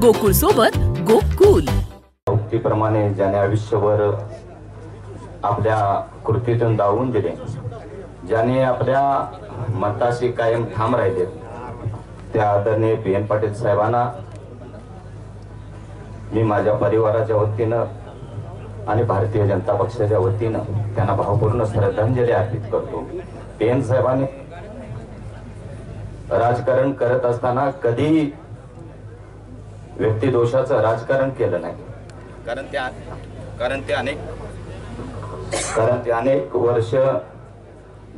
गोकुळ सोबत गोकुल. उक्तीप्रमाणे ज्याने आयुष्यभर आपल्या कृतीतून दावून दिले, ज्याने आपल्या मताशी कायम ठाम राहिले, त्या आदरणीय PN पाटील साहेबांना मी माझ्या परिवाराच्या वतीनं आणि भारतीय जनता पक्षाच्या वतीनं त्यांना भावपूर्ण श्रद्धांजली अर्पित करतो. PN साहेबांनी राजकारण करत असताना कधी व्यक्तिदोषाचं राजकारण केलं नाही, कारण ते अनेक वर्ष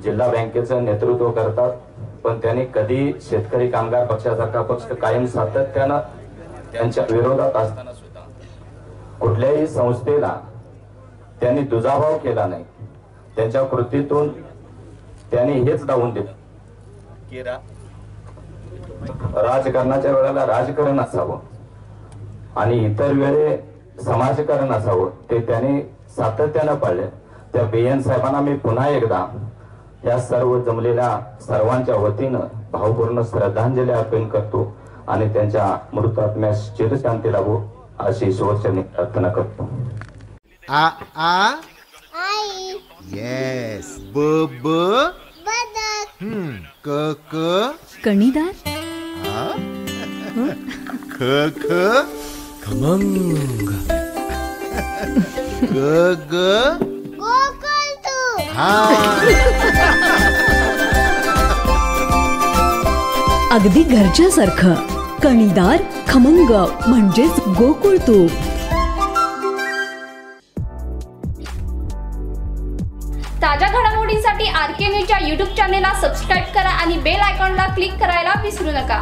जिल्हा बँकेचं नेतृत्व करतात, पण त्यांनी कधी शेतकरी कामगार पक्षासारखा पक्ष कायम सातत्यानं त्यांच्या विरोधात असताना सुद्धा कुठल्याही संस्थेला त्यांनी दुजाभाव केला नाही. त्यांच्या कृतीतून त्यांनी हेच दावून दिलं की राजकारणाच्या वेळेला राजकारण असावं आणि इतर वेळे समाजकारण असावं, ते त्यांनी सातत्यानं पाळले. त्या PN साहेबांना मी पुन्हा एकदा या सर्व जमलेल्या सर्वांच्या वतीनं भावपूर्ण श्रद्धांजली अर्पण करतो आणि त्यांच्या मृत आत्म्यास चिरशांती लाभो अशी शेवटची प्रार्थना करतो. आ आ आई येस ब ब बदक क क कणीदार, ख ख खमंग ग ग गोकुळ तू. अगदी घरच्यासारखं. कणीदार खमंग म्हणजेच गोकुळ तूप. ताज्या घडामोडींसाठी RK न्यूजच्या YouTube चॅनेलला सबस्क्राईब करा आणि बेल आयकॉनला क्लिक करायला विसरू नका.